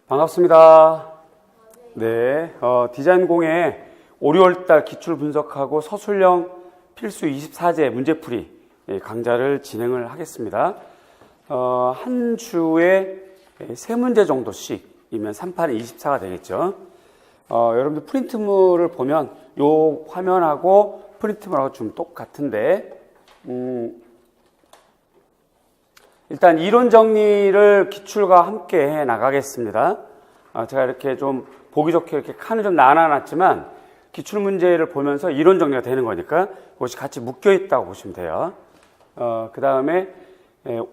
반갑습니다. 네, 디자인공의 5, 6월달 기출 분석하고 서술형 필수 24제 문제풀이 강좌를 진행을 하겠습니다. 한 주에 3문제 정도씩이면 3판에 24가 되겠죠. 여러분들 프린트물을 보면 요 화면하고 프린트물하고 좀 똑같은데, 일단 이론 정리를 기출과 함께 해 나가겠습니다. 제가 이렇게 좀 보기 좋게 이렇게 칸을 좀 나눠놨지만 기출 문제를 보면서 이론 정리가 되는 거니까 그것이 같이 묶여 있다고 보시면 돼요. 그 다음에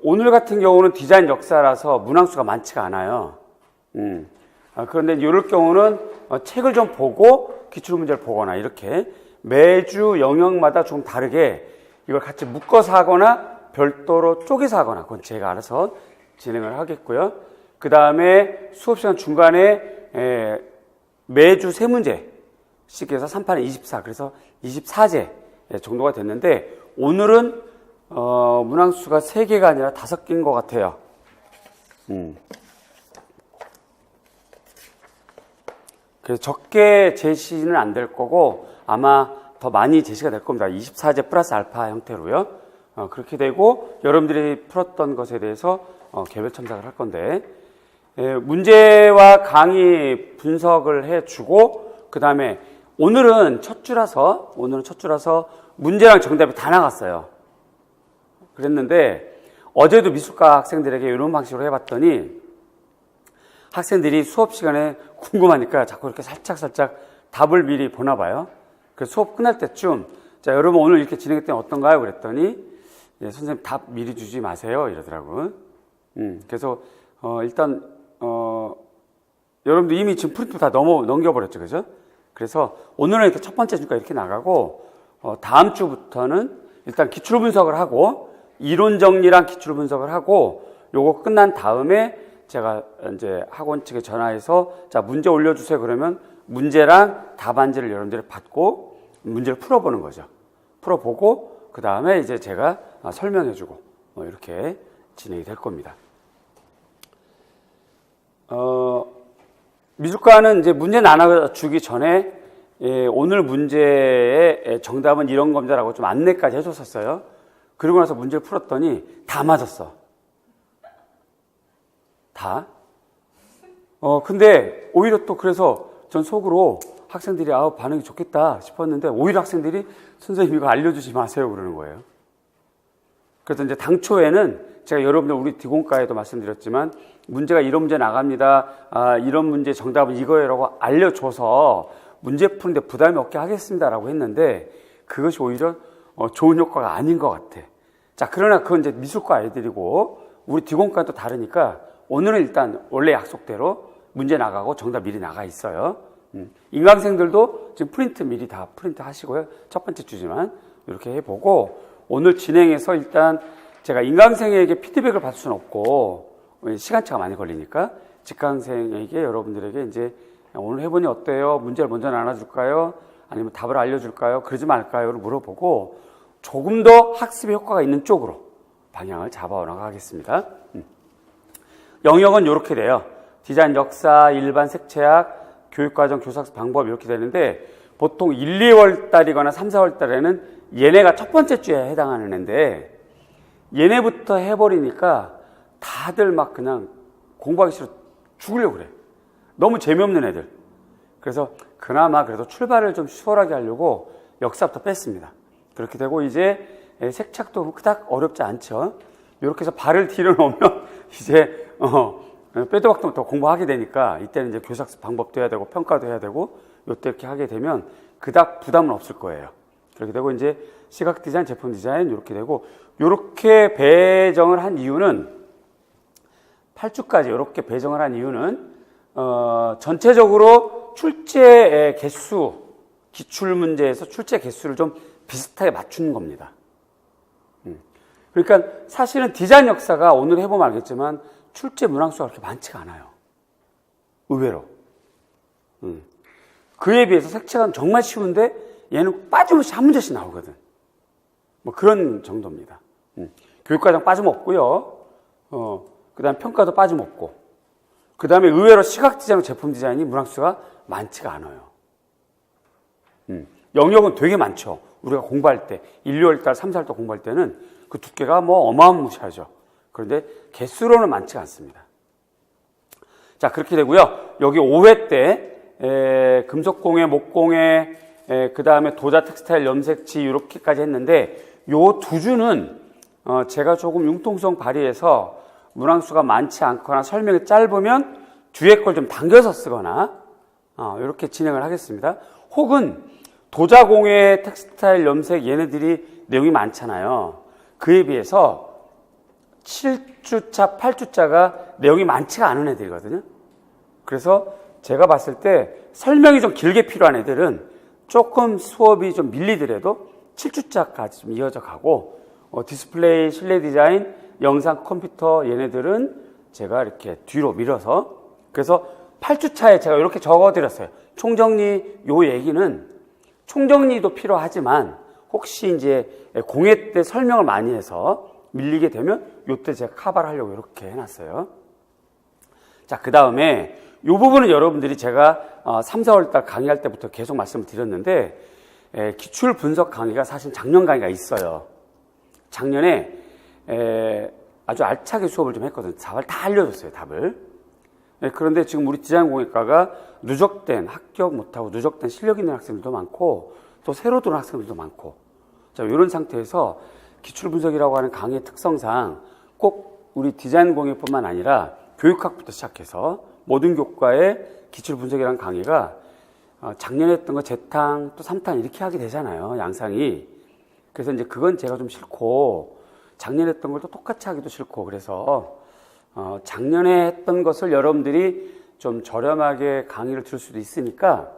오늘 같은 경우는 디자인 역사라서 문항수가 많지가 않아요. 그런데 이럴 경우는 책을 좀 보고 기출 문제를 보거나 이렇게 매주 영역마다 좀 다르게 이걸 같이 묶어서 하거나 별도로 쪼개서 하거나 그건 제가 알아서 진행을 하겠고요. 그 다음에 수업시간 중간에 매주 3문제씩 해서 3판에 24, 그래서 24제 정도가 됐는데 오늘은 문항수가 3개가 아니라 5개인 것 같아요. 그래서 적게 제시는 안 될 거고 아마 더 많이 제시가 될 겁니다. 24제 플러스 알파 형태로요. 그렇게 되고 여러분들이 풀었던 것에 대해서 개별 첨삭을 할 건데, 문제와 강의 분석을 해주고 그 다음에 오늘은 첫 주라서 문제랑 정답이 다 나갔어요. 그랬는데 어제도 미술과 학생들에게 이런 방식으로 해봤더니 학생들이 수업 시간에 궁금하니까 자꾸 이렇게 살짝 답을 미리 보나 봐요. 그래서 수업 끝날 때쯤, 자, 여러분 오늘 이렇게 진행했더니 어떤가요? 그랬더니 선생님 답 미리 주지 마세요 이러더라고요. 그래서 일단 여러분들 이미 지금 프린트 다 넘겨버렸죠, 그죠? 그래서 오늘은 이렇게 첫 번째 주가 이렇게 나가고 다음 주부터는 일단 기출 분석을 하고 이론 정리랑 기출 분석을 하고 요거 끝난 다음에 제가 이제 학원 측에 전화해서 자, 문제 올려주세요 그러면 문제랑 답안지를 여러분들이 받고 문제를 풀어보는 거죠. 풀어보고 그 다음에 이제 제가 설명해주고 이렇게 진행이 될 겁니다. 미술과는 이제 문제 나눠주기 전에 오늘 문제의 정답은 이런 겁니다라고 좀 안내까지 해줬었어요. 그리고 나서 문제를 풀었더니 다 맞았어. 다. 근데 오히려 또 그래서 전 속으로 학생들이 반응이 좋겠다 싶었는데 오히려 학생들이 선생님 이거 알려주지 마세요 그러는 거예요. 그래서 이제 당초에는 제가 여러분들 우리 디공과에도 말씀드렸지만 문제가 이런 문제 나갑니다. 이런 문제 정답은 이거예요라고 알려줘서 문제 푸는데 부담이 없게 하겠습니다라고 했는데 그것이 오히려 좋은 효과가 아닌 것 같아. 자, 그러나 그건 이제 미술과 아이들이고 우리 디공과는 또 다르니까 오늘은 일단 원래 약속대로 문제 나가고 정답 미리 나가 있어요. 인강생들도 지금 프린트 미리 다 프린트 하시고요. 첫 번째 주지만 이렇게 해보고 오늘 진행해서 일단 제가 인강생에게 피드백을 받을 수는 없고 시간차가 많이 걸리니까 직강생에게 여러분들에게 이제 오늘 해보니 어때요? 문제를 먼저 나눠줄까요? 아니면 답을 알려줄까요? 그러지 말까요?를 물어보고 조금 더 학습에 효과가 있는 쪽으로 방향을 잡아 나가겠습니다. 영역은 이렇게 돼요. 디자인 역사, 일반 색채학, 교육과정, 교사학습 방법 이렇게 되는데 보통 1, 2월 달이거나 3, 4월 달에는 얘네가 첫 번째 주에 해당하는 애인데 얘네부터 해버리니까 다들 막 그냥 공부하기 싫어 죽으려고 그래. 너무 재미없는 애들. 그래서 그나마 그래도 출발을 좀 수월하게 하려고 역사부터 뺐습니다. 그렇게 되고 이제 색착도 그닥 어렵지 않죠. 이렇게 해서 발을 뒤로 놓으면 이제 빼도 박도 더 공부하게 되니까 이때는 이제 교사학습 방법도 해야 되고 평가도 해야 되고 요때 이렇게 하게 되면 그닥 부담은 없을 거예요. 그렇게 되고 이제 시각 디자인, 제품 디자인 이렇게 되고 요렇게 배정을 한 이유는 8주까지 이렇게 배정을 한 이유는 전체적으로 출제 개수, 기출 문제에서 출제 개수를 좀 비슷하게 맞추는 겁니다. 그러니까 사실은 디자인 역사가 오늘 해보면 알겠지만 출제 문항수가 그렇게 많지가 않아요. 의외로. 그에 비해서 색채가 정말 쉬운데 얘는 빠짐없이 한 문제씩 나오거든. 뭐 그런 정도입니다. 교육과정 빠짐없고요. 그 다음 평가도 빠짐없고. 그 다음에 의외로 시각 디자인, 제품 디자인이 문학수가 많지가 않아요. 영역은 되게 많죠. 우리가 공부할 때 1, 2월달, 3, 4월달 공부할 때는 그 두께가 뭐 어마무시하죠. 그런데 개수로는 많지가 않습니다. 자, 그렇게 되고요. 여기 5회 때 금속공예, 목공예, 그 다음에 도자, 텍스타일, 염색지 이렇게까지 했는데 요 두 주는 제가 조금 융통성 발휘해서 문항수가 많지 않거나 설명이 짧으면 뒤에 걸 좀 당겨서 쓰거나 이렇게 진행을 하겠습니다. 혹은 도자공예, 텍스타일, 염색 얘네들이 내용이 많잖아요. 그에 비해서 7주차, 8주차가 내용이 많지가 않은 애들이거든요. 그래서 제가 봤을 때 설명이 좀 길게 필요한 애들은 조금 수업이 좀 밀리더라도 7주차까지 좀 이어져 가고 디스플레이, 실내 디자인, 영상, 컴퓨터 얘네들은 제가 이렇게 뒤로 밀어서 그래서 8주차에 제가 이렇게 적어드렸어요. 총정리 요 얘기는 총정리도 필요하지만 혹시 이제 공예 때 설명을 많이 해서 밀리게 되면 요때 제가 커버를 하려고 이렇게 해놨어요. 자, 그 다음에 요 부분은 여러분들이 제가 3, 4월달 강의할 때부터 계속 말씀을 드렸는데 기출 분석 강의가 사실 작년 강의가 있어요. 작년에 아주 알차게 수업을 좀 했거든요. 답을 다 알려줬어요, 답을. 그런데 지금 우리 디자인공예과가 누적된 합격 못하고 누적된 실력 있는 학생들도 많고 또 새로 들어온 학생들도 많고 자, 이런 상태에서 기출 분석이라고 하는 강의의 특성상 꼭 우리 디자인공예뿐만 아니라 교육학부터 시작해서 모든 교과의 기출 분석이라는 강의가 작년에 했던 거 재탕 또 3탄 이렇게 하게 되잖아요. 양상이. 그래서 이제 그건 제가 좀 싫고 작년에 했던 걸 또 똑같이 하기도 싫고 그래서 작년에 했던 것을 여러분들이 좀 저렴하게 강의를 들을 수도 있으니까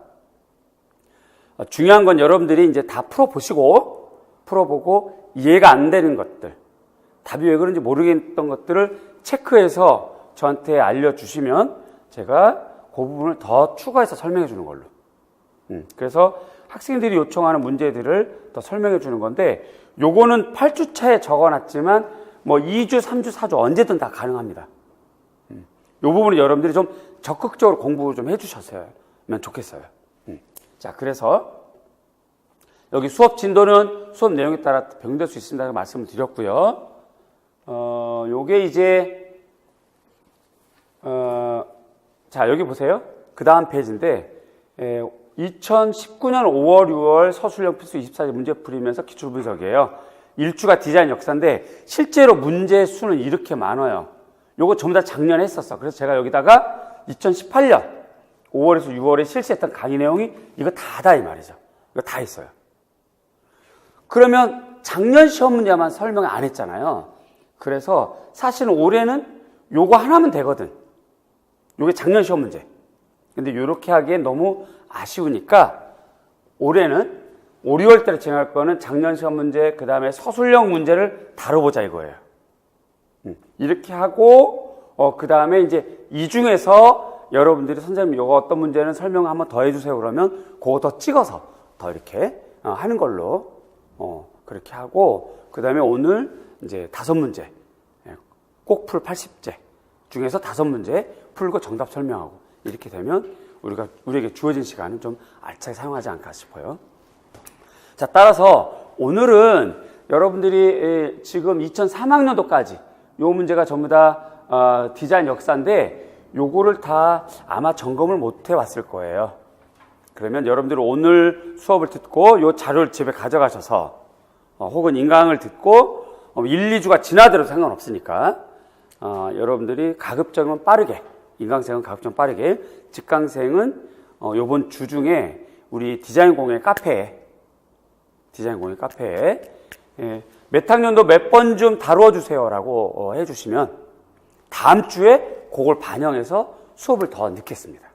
중요한 건 여러분들이 이제 다 풀어보고 이해가 안 되는 것들 답이 왜 그런지 모르겠던 것들을 체크해서 저한테 알려주시면 제가 그 부분을 더 추가해서 설명해 주는 걸로 그래서 학생들이 요청하는 문제들을 더 설명해 주는 건데 요거는 8주차에 적어놨지만 뭐 2주, 3주, 4주 언제든 다 가능합니다. 요 부분은 여러분들이 좀 적극적으로 공부 좀 해주셨으면 좋겠어요. 자, 그래서 여기 수업 진도는 수업 내용에 따라 변경될 수 있습니다. 말씀을 드렸고요. 요게 이제 자, 여기 보세요. 그 다음 페이지인데 2019년 5월, 6월 서술형 필수 24제 문제 풀이면서 기출 분석이에요. 1주가 디자인 역사인데 실제로 문제 수는 이렇게 많아요. 요거 전부 다 작년에 했었어. 그래서 제가 여기다가 2018년 5월에서 6월에 실시했던 강의 내용이 이거 다다 이 말이죠. 이거 다 있어요. 그러면 작년 시험 문제만 설명 안 했잖아요. 그래서 사실은 올해는 요거 하나면 되거든. 요게 작년 시험 문제. 근데 요렇게 하기엔 너무 아쉬우니까 올해는 5, 6월 달에 진행할 거는 작년 시험 문제, 그 다음에 서술형 문제를 다뤄보자 이거예요. 이렇게 하고, 그 다음에 이제 이 중에서 여러분들이 선생님, 이거 어떤 문제는 설명 한번 더 해주세요. 그러면 그거 더 찍어서 더 이렇게 하는 걸로, 그렇게 하고, 그 다음에 오늘 이제 5문제, 꼭 풀 80제 중에서 5문제 풀고 정답 설명하고, 이렇게 되면 우리에게 주어진 시간은 좀 알차게 사용하지 않을까 싶어요. 자, 따라서 오늘은 여러분들이 지금 2003학년도까지 요 문제가 전부 다 디자인 역사인데 요거를 다 아마 점검을 못 해왔을 거예요. 그러면 여러분들은 오늘 수업을 듣고 요 자료를 집에 가져가셔서 혹은 인강을 듣고 1, 2주가 지나더라도 상관없으니까 여러분들이 가급적이면 빠르게 인강생은 가급적 빠르게 직강생은 요번 주 중에 우리 디자인공예 카페에 몇 학년도 몇 번 좀 다뤄주세요 라고 해주시면 다음 주에 그걸 반영해서 수업을 더 넣겠습니다.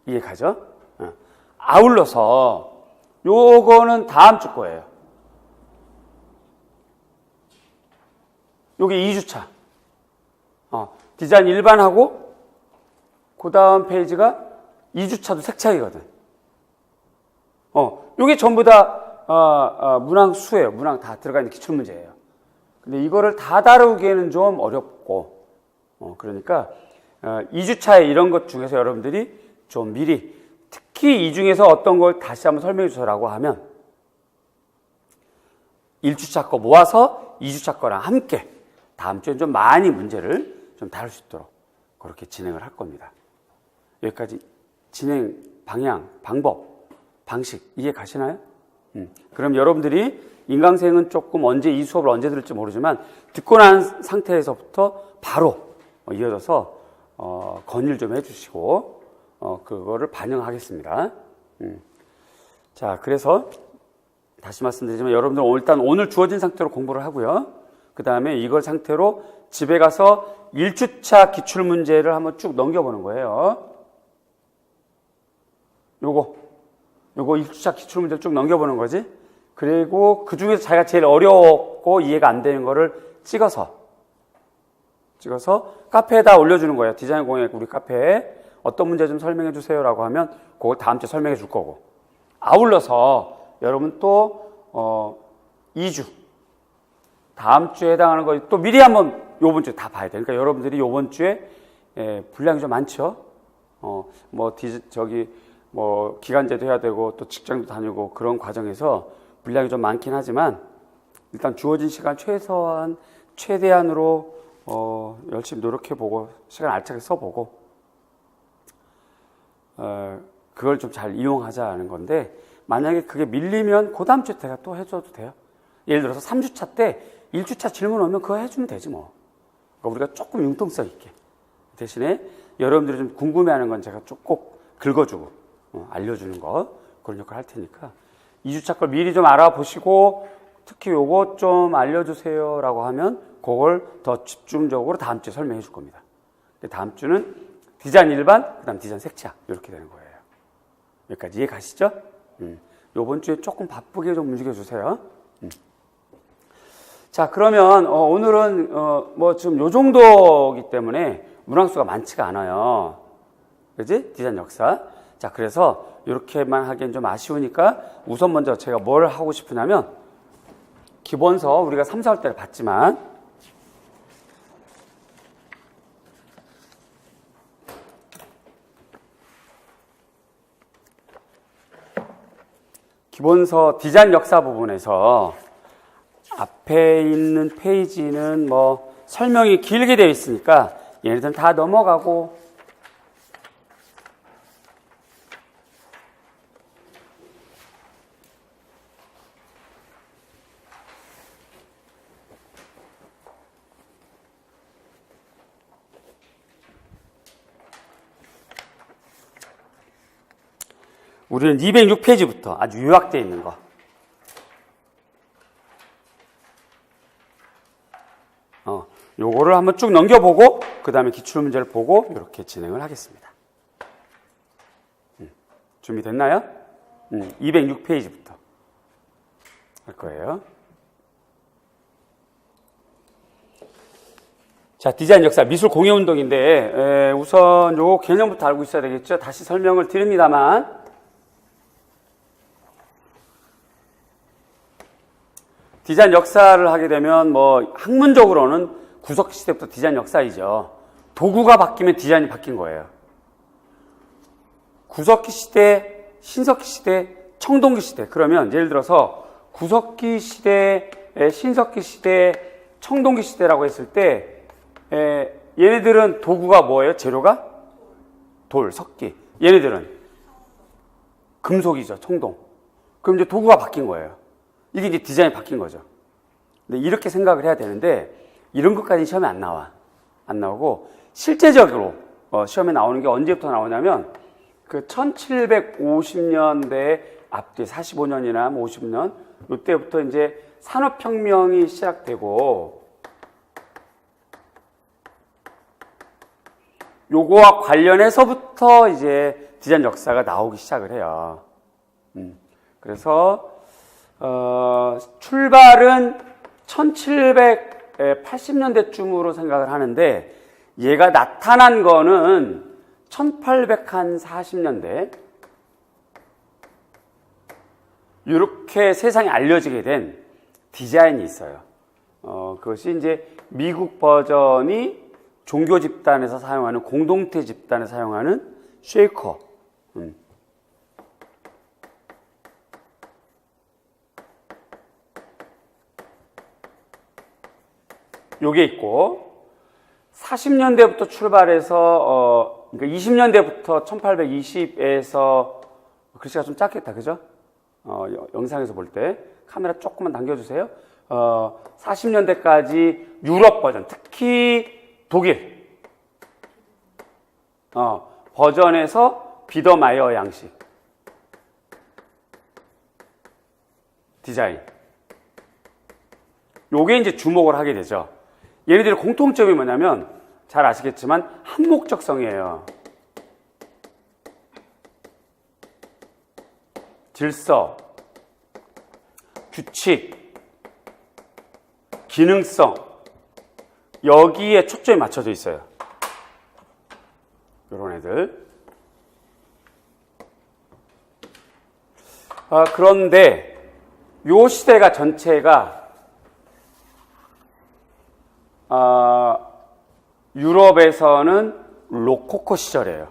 이해 가죠? 아울러서 요거는 다음 주 거예요. 요게 2주차. 디자인 일반하고 그 다음 페이지가 2주차도 색착이거든. 요게 전부 다 문항 수예요. 문항 다 들어가 있는 기출 문제예요. 근데 이거를 다 다루기에는 좀 어렵고 그러니까 2주차에 이런 것 중에서 여러분들이 좀 미리, 특히 이 중에서 어떤 걸 다시 한번 설명해 주세요라고 하면 1주차 거 모아서 2주차 거랑 함께 다음 주엔 좀 많이 문제를 좀 다룰 수 있도록 그렇게 진행을 할 겁니다. 여기까지 진행 방향, 방법, 방식 이해 가시나요? 그럼 여러분들이 인강생은 조금 언제 이 수업을 언제 들을지 모르지만 듣고 난 상태에서부터 바로 이어져서 건의를 좀 해주시고 그거를 반영하겠습니다. 자, 그래서 다시 말씀드리지만 여러분들 일단 오늘 주어진 상태로 공부를 하고요. 그 다음에 이걸 상태로 집에 가서 1주차 기출문제를 한번 쭉 넘겨보는 거예요. 요거 1주차 기출문제를 쭉 넘겨보는 거지. 그리고 그 중에서 자기가 제일 어렵고 이해가 안 되는 거를 찍어서 카페에다 올려주는 거예요. 디자인 공예 우리 카페에 어떤 문제 좀 설명해 주세요라고 하면 그걸 다음 주에 설명해 줄 거고, 아울러서 여러분 또 2주 다음 주에 해당하는 거 또 미리 한번 요번 주에 다 봐야 돼요. 그러니까 여러분들이 요번 주에 분량이 좀 많죠. 기간제도 해야 되고 또 직장도 다니고 그런 과정에서 분량이 좀 많긴 하지만 일단 주어진 시간 최대한으로 열심히 노력해보고 시간 알차게 써보고 그걸 좀 잘 이용하자는 건데, 만약에 그게 밀리면 그 다음 주 때가 또 해줘도 돼요. 예를 들어서 3주차 때 1주차 질문 오면 그거 해주면 되지 뭐. 그러니까 우리가 조금 융통성 있게, 대신에 여러분들이 좀 궁금해하는 건 제가 좀 꼭 긁어주고 알려주는 거, 그런 역할을 할 테니까 2주차 걸 미리 좀 알아보시고 특히 요거 좀 알려주세요 라고 하면 그걸 더 집중적으로 다음 주에 설명해 줄 겁니다. 다음 주는 디자인 일반, 그 다음 디자인 색채학 이렇게 되는 거예요. 여기까지 이해 가시죠? 요번 주에 조금 바쁘게 좀 움직여주세요. 자, 그러면 오늘은 지금 요 정도이기 때문에 문항수가 많지가 않아요. 그지? 디자인 역사. 자, 그래서 이렇게만 하기엔 좀 아쉬우니까 우선 먼저 제가 뭘 하고 싶으냐면, 기본서 우리가 3, 4월 때를 봤지만 기본서 디자인 역사 부분에서 앞에 있는 페이지는 설명이 길게 되어 있으니까 얘네들은 다 넘어가고, 우리는 206페이지부터 아주 요약되어 있는 거, 요거를 한번 쭉 넘겨보고 그 다음에 기출문제를 보고 이렇게 진행을 하겠습니다. 준비됐나요? 206페이지부터 할 거예요. 자, 디자인 역사 미술 공예 운동인데 우선 요 개념부터 알고 있어야 되겠죠. 다시 설명을 드립니다만, 디자인 역사를 하게 되면 학문적으로는 구석기 시대부터 디자인 역사이죠. 도구가 바뀌면 디자인이 바뀐 거예요. 구석기 시대, 신석기 시대, 청동기 시대. 그러면 예를 들어서 구석기 시대, 신석기 시대, 청동기 시대라고 했을 때 얘네들은 도구가 뭐예요? 재료가? 돌, 석기. 얘네들은 금속이죠. 청동. 그럼 이제 도구가 바뀐 거예요. 이게 이제 디자인이 바뀐 거죠. 근데 이렇게 생각을 해야 되는데 이런 것까지 시험에 안 나와. 안 나오고 실제적으로 시험에 나오는 게 언제부터 나오냐면 그 1750년대 앞뒤 45년이나 50년 이때부터 이제 산업혁명이 시작되고 요거와 관련해서부터 이제 디자인 역사가 나오기 시작을 해요. 그래서 출발은 1780년대쯤으로 생각을 하는데 얘가 나타난 거는 1840년대 이렇게 세상에 알려지게 된 디자인이 있어요. 그것이 이제 미국 버전이 종교 집단에서 사용하는, 공동체 집단에서 사용하는 쉐이커. 요게 있고, 40년대부터 출발해서 그러니까 20년대부터 1820에서 글씨가 좀 작겠다, 그죠? 영상에서 볼 때 카메라 조금만 당겨주세요. 40년대까지 유럽 버전, 특히 독일 버전에서 비더마이어 양식 디자인, 요게 이제 주목을 하게 되죠. 얘네들의 공통점이 뭐냐면 잘 아시겠지만 한목적성이에요. 질서, 규칙, 기능성, 여기에 초점이 맞춰져 있어요. 이런 애들. 그런데 요 시대가 전체가 유럽에서는 로코코 시절이에요.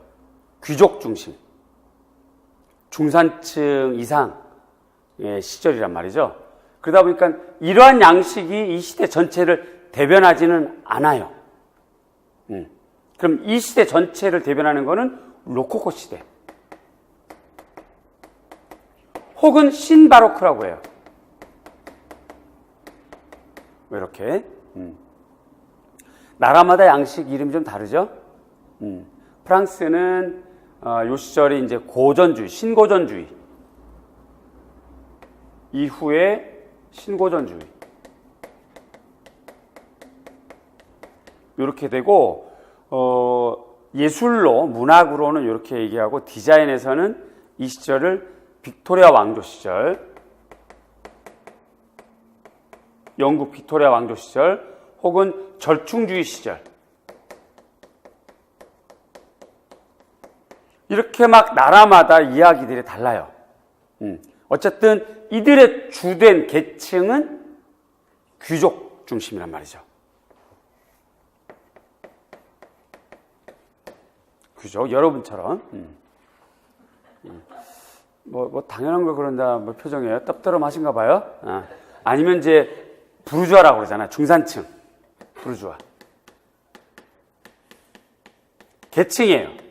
귀족 중심, 중산층 이상의 시절이란 말이죠. 그러다 보니까 이러한 양식이 이 시대 전체를 대변하지는 않아요. 그럼 이 시대 전체를 대변하는 거는 로코코 시대 혹은 신바로크라고 해요. 이렇게 나라마다 양식 이름이 좀 다르죠. 프랑스는 요 시절이 이제 고전주의, 신고전주의 이후에 신고전주의 이렇게 되고, 예술로, 문학으로는 이렇게 얘기하고, 디자인에서는 이 시절을 빅토리아 왕조 시절, 영국 빅토리아 왕조 시절 혹은 절충주의 시절, 이렇게 막 나라마다 이야기들이 달라요. 어쨌든 이들의 주된 계층은 귀족 중심이란 말이죠. 귀족, 여러분처럼. 뭐 당연한 걸 그런다 뭐 표정이에요. 떡더럼하신가 봐요. 아니면 이제 부르주아라고 그러잖아요. 중산층, 부르주아. 계층이에요.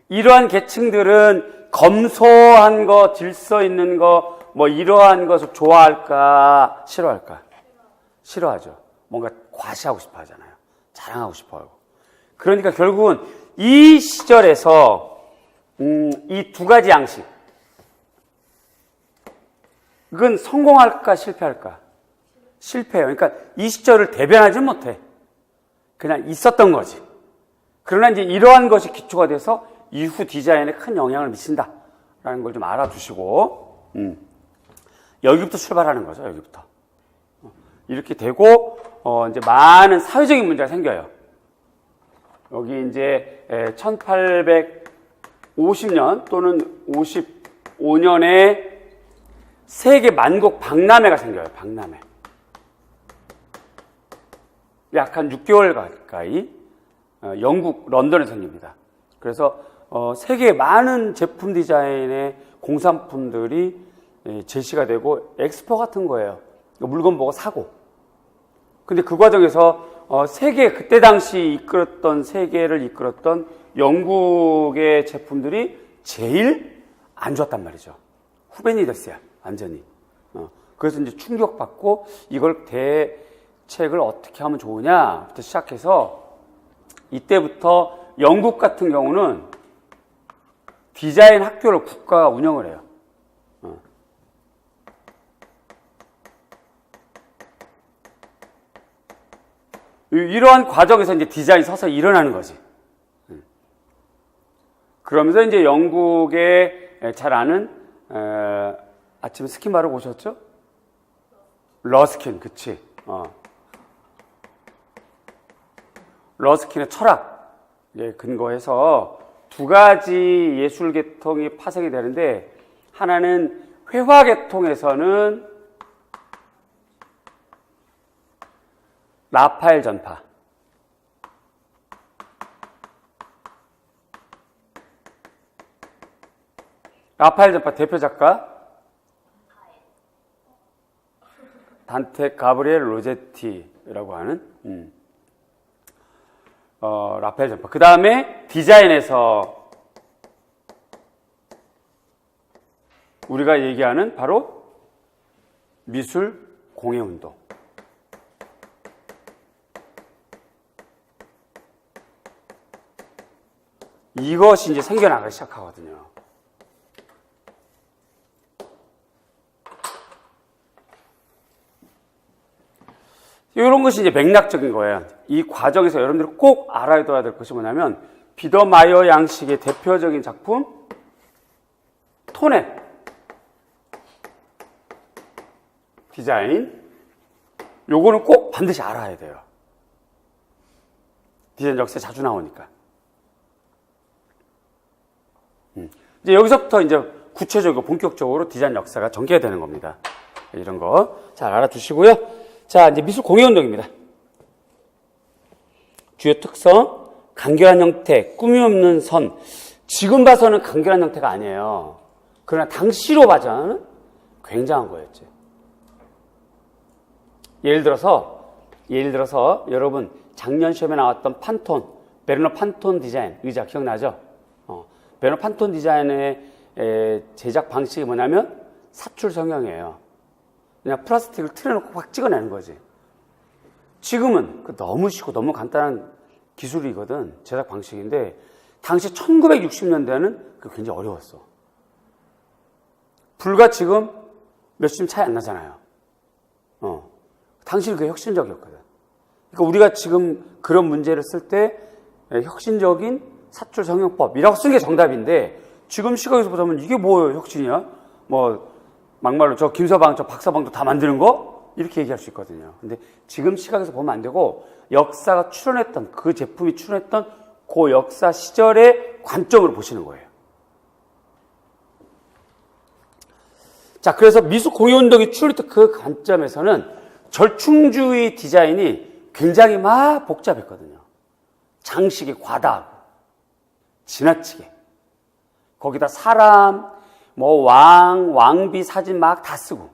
이러한 계층들은 검소한 거, 질서 있는 거, 뭐 이러한 것을 좋아할까, 싫어할까? 싫어하죠. 뭔가 과시하고 싶어 하잖아요. 자랑하고 싶어 하고. 그러니까 결국은 이 시절에서 이 두 가지 양식, 이건 성공할까 실패할까? 실패해요. 그러니까 이 시절을 대변하지 못해. 그냥 있었던 거지. 그러나 이제 이러한 것이 기초가 돼서 이후 디자인에 큰 영향을 미친다라는 걸 좀 알아두시고, 여기부터 출발하는 거죠. 여기부터 이렇게 되고 이제 많은 사회적인 문제가 생겨요. 여기 이제 1850년 또는 55년에 세계 만국 박람회가 생겨요. 박람회. 약 한 6개월 가까이 영국 런던에 생깁니다. 그래서 세계의 많은 제품 디자인의 공산품들이 제시가 되고 엑스포 같은 거예요. 물건 보고 사고. 근데 그 과정에서 그때 당시 세계를 이끌었던 영국의 제품들이 제일 안 좋았단 말이죠. 후배니 됐어요. 완전히. 그래서 이제 충격받고 이걸 대책을 어떻게 하면 좋으냐부터 시작해서 이때부터 영국 같은 경우는 디자인 학교를 국가가 운영을 해요. 이러한 과정에서 이제 디자인이 서서히 일어나는 거지. 그러면서 이제 영국에 잘 아는, 아침에 스킨 바르고 오셨죠? 러스킨, 그치. 러스킨의 철학에 근거해서 두 가지 예술 계통이 파생이 되는데, 하나는 회화 계통에서는 라파엘 전파. 라파엘 전파 대표 작가 단테 가브리엘 로제티라고 하는 라파엘 전파. 그 다음에 디자인에서 우리가 얘기하는 바로 미술 공예운동. 이것이 이제 생겨나기 시작하거든요. 이런 것이 이제 맥락적인 거예요. 이 과정에서 여러분들이 꼭 알아둬야 될 것이 뭐냐면, 비더마이어 양식의 대표적인 작품, 토넷. 디자인. 요거는 꼭 반드시 알아야 돼요. 디자인 역사에 자주 나오니까. 이제 여기서부터 이제 구체적이고 본격적으로 디자인 역사가 전개가 되는 겁니다. 이런 거 잘 알아두시고요. 자, 이제 미술 공예운동입니다. 주요 특성, 간결한 형태, 꾸미 없는 선. 지금 봐서는 간결한 형태가 아니에요. 그러나 당시로 봐서는 굉장한 거였죠. 예를 들어서 여러분 작년 시험에 나왔던 판톤, 베르너 판톤 디자인 의자 기억나죠? 베르너 판톤 디자인의 제작 방식이 뭐냐면 사출 성형이에요. 그냥 플라스틱을 틀어놓고 확 찍어내는 거지. 지금은 너무 쉽고 너무 간단한 기술이거든. 제작 방식인데 당시 1960년대에는 그게 굉장히 어려웠어. 불과 지금 몇십 차이 안 나잖아요. 당시는 그게 혁신적이었거든. 그러니까 우리가 지금 그런 문제를 쓸 때 혁신적인 사출 성형법이라고 쓴 게 정답인데, 지금 시각에서 보자면 이게 뭐 혁신이야? 뭐 막말로 저 김서방, 저 박서방도 다 만드는 거? 이렇게 얘기할 수 있거든요. 근데 지금 시각에서 보면 안 되고, 역사가 출현했던, 그 제품이 출현했던 그 역사 시절의 관점으로 보시는 거예요. 자, 그래서 미술 공예운동이 출현했던 그 관점에서는 절충주의 디자인이 굉장히 막 복잡했거든요. 장식이 과다하고 지나치게, 거기다 사람, 뭐 왕비 사진 막 다 쓰고,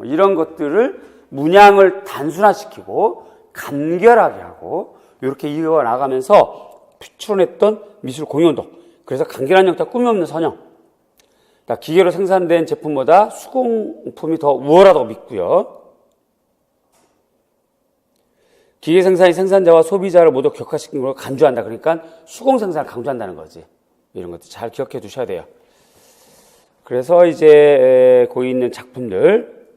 이런 것들을 문양을 단순화시키고 간결하게 하고 이렇게 이어나가면서 출현했던 미술 공예운동. 그래서 간결한 형태, 꾸미 없는 선형. 기계로 생산된 제품보다 수공품이 더 우월하다고 믿고요. 기계 생산이 생산자와 소비자를 모두 격화시키는 걸 강조한다. 그러니까 수공 생산을 강조한다는 거지. 이런 것도 잘 기억해 두셔야 돼요. 그래서 이제 거기 있는 작품들,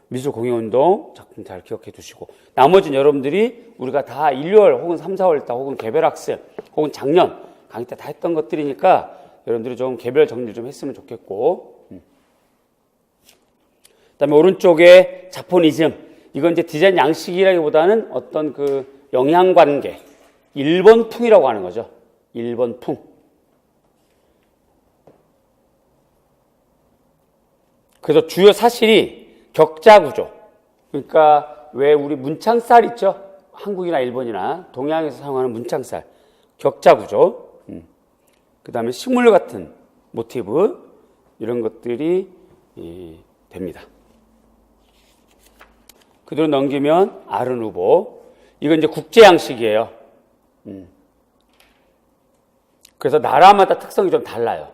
미술 공예운동 작품 잘 기억해 두시고, 나머지는 여러분들이 우리가 다 1월 혹은 3, 4월 때 혹은 개별학습 혹은 작년 강의 때 다 했던 것들이니까 여러분들이 좀 개별 정리 좀 했으면 좋겠고, 그다음에 오른쪽에 자포니즘. 이건 이제 디자인 양식이라기보다는 어떤 그 영향관계, 일본풍이라고 하는 거죠. 일본풍. 그래서 주요 사실이 격자구조. 그러니까 왜 우리 문창살 있죠? 한국이나 일본이나 동양에서 사용하는 문창살. 격자구조. 그 다음에 식물 같은 모티브. 이런 것들이 됩니다. 그대로 넘기면 아르누보. 이건 이제 국제 양식이에요. 그래서 나라마다 특성이 좀 달라요.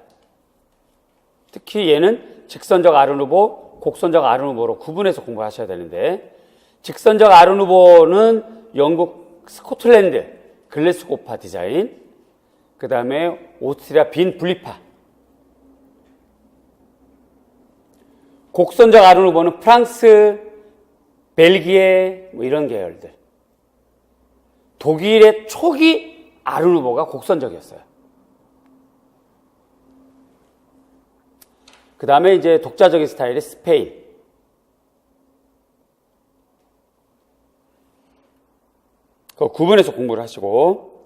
특히 얘는 직선적 아르누보, 곡선적 아르누보로 구분해서 공부하셔야 되는데, 직선적 아르누보는 영국 스코틀랜드 글래스고파 디자인, 그 다음에 오스트리아 빈 분리파. 곡선적 아르누보는 프랑스, 벨기에 뭐 이런 계열들. 독일의 초기 아르누보가 곡선적이었어요. 그 다음에 이제 독자적인 스타일의 스페인. 그 구분해서 공부를 하시고,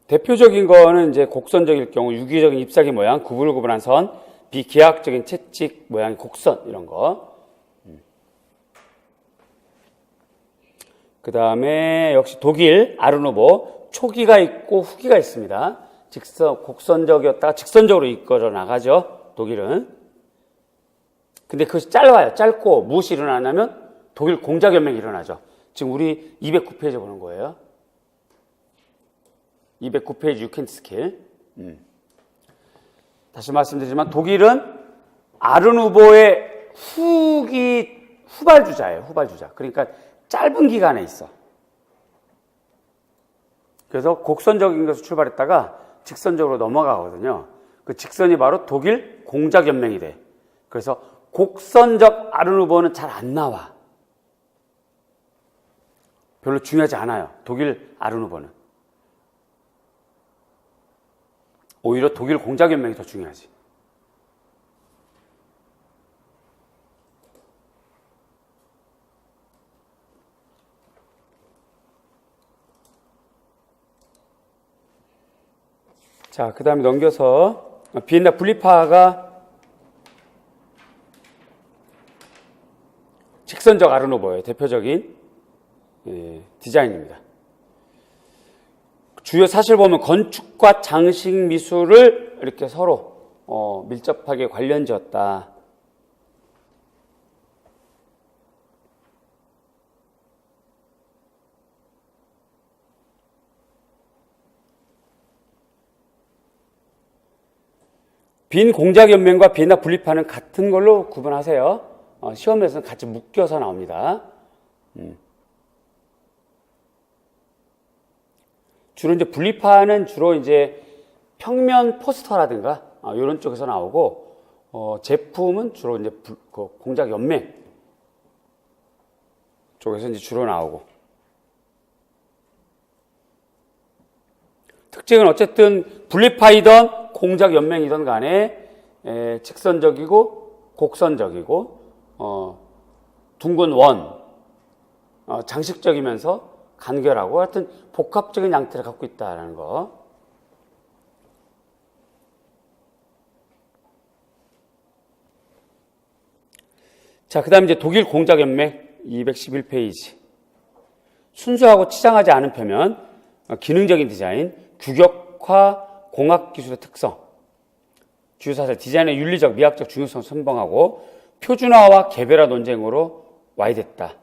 대표적인 거는 이제 곡선적일 경우 유기적인 잎사귀 모양, 구불구불한 선, 비기하학적인 채찍 모양의 곡선 이런 거. 그 다음에 역시 독일 아르누보 초기가 있고 후기가 있습니다. 곡선적이었다가 직선적으로 이끌어 나가죠. 독일은. 근데 그것이 짧아요. 짧고 무엇이 일어나냐면 독일 공작연맹이 일어나죠. 지금 우리 209페이지 보는 거예요. 209페이지 유켄스킬. 다시 말씀드리지만 독일은 아르누보의 후발주자예요. 후발주자. 그러니까 짧은 기간에 있어. 그래서 곡선적인 것을 출발했다가 직선적으로 넘어가거든요. 그 직선이 바로 독일 공작연맹이 돼. 그래서 곡선적 아르누보는 잘 안 나와. 별로 중요하지 않아요. 독일 아르누보는. 오히려 독일 공작연맹이 더 중요하지. 자, 그 다음에 넘겨서 비엔나 분리파가 직선적 아르누보의 대표적인 디자인입니다. 주요 사실 보면 건축과 장식 미술을 이렇게 서로 밀접하게 관련지었다. 빈 공작연맹과 비엔나 분리파는 같은 걸로 구분하세요. 시험에서는 같이 묶여서 나옵니다. 주로 이제 분리파는 주로 이제 평면 포스터라든가 이런 쪽에서 나오고 제품은 주로 이제 공작연맹 쪽에서 이제 주로 나오고. 특징은 어쨌든 분리파이던 공작연맹이던 간에 직선적이고 곡선적이고 둥근 원 장식적이면서 간결하고 하여튼 복합적인 양태를 갖고 있다는 거. 자, 그 다음에 이제 독일 공작연맹 211페이지. 순수하고 치장하지 않은 표면, 기능적인 디자인, 규격화 공학기술의 특성, 주요사실 디자인의 윤리적, 미학적 중요성을 선봉하고 표준화와 개별화 논쟁으로 와이됐다.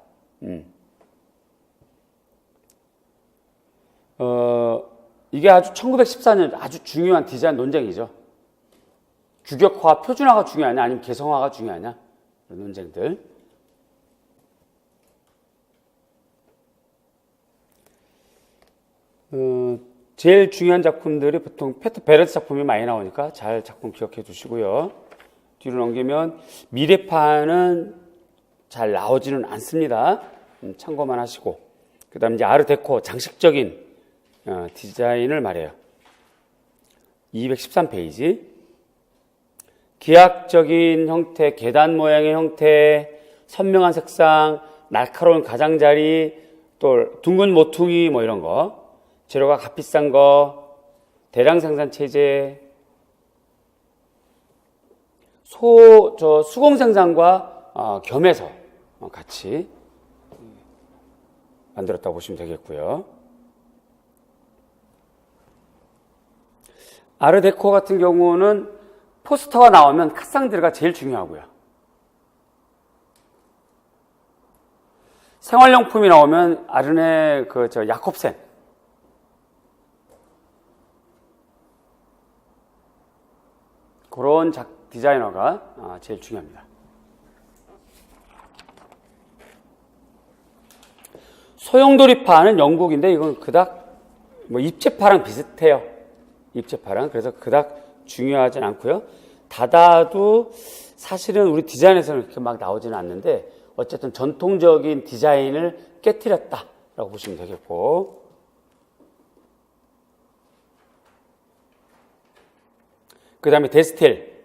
이게 아주 1914년 아주 중요한 디자인 논쟁이죠. 규격화, 표준화가 중요하냐 아니면 개성화가 중요하냐 이런 논쟁들. 제일 중요한 작품들이 보통 페터 베르트 작품이 많이 나오니까 잘 작품 기억해 두시고요. 뒤로 넘기면 미래파는 잘 나오지는 않습니다. 참고만 하시고. 그 다음 이제 아르데코 장식적인 디자인을 말해요. 213페이지. 기하학적인 형태, 계단 모양의 형태, 선명한 색상, 날카로운 가장자리, 또 둥근 모퉁이 뭐 이런 거. 재료가 값비싼 거, 대량 생산 체제, 수공 생산과 겸해서 같이 만들었다고 보시면 되겠고요. 아르데코 같은 경우는 포스터가 나오면 카상들가 제일 중요하고요. 생활용품이 나오면 아르네 야콥센 그런 디자이너가 제일 중요합니다. 소용돌이파는 영국인데 이건 그닥 입체파랑 비슷해요. 입체파랑. 그래서 그닥 중요하진 않고요. 다다도 사실은 우리 디자인에서는 그렇게 막 나오지는 않는데 어쨌든 전통적인 디자인을 깨트렸다라고 보시면 되겠고. 그 다음에 데스텔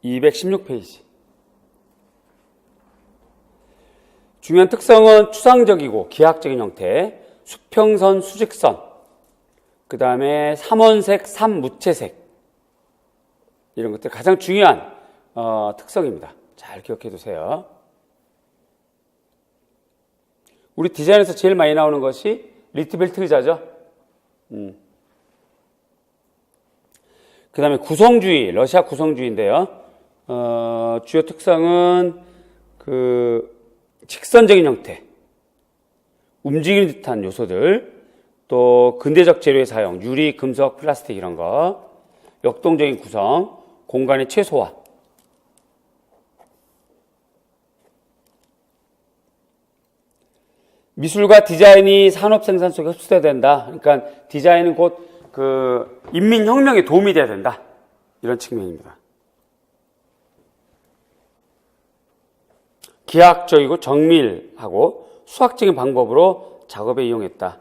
216페이지. 중요한 특성은 추상적이고 기하학적인 형태, 수평선, 수직선, 그 다음에 삼원색, 삼무채색. 이런 것들 가장 중요한 특성입니다. 잘 기억해 두세요. 우리 디자인에서 제일 많이 나오는 것이 리트벨트 의자죠. 그 다음에 구성주의, 러시아 구성주의인데요. 주요 특성은 직선적인 형태, 움직이는 듯한 요소들, 또 근대적 재료의 사용, 유리, 금속, 플라스틱 이런 거, 역동적인 구성, 공간의 최소화. 미술과 디자인이 산업 생산 속에 흡수돼야 된다. 그러니까 디자인은 곧 인민혁명에 도움이 돼야 된다. 이런 측면입니다. 기하학적이고 정밀하고 수학적인 방법으로 작업에 이용했다.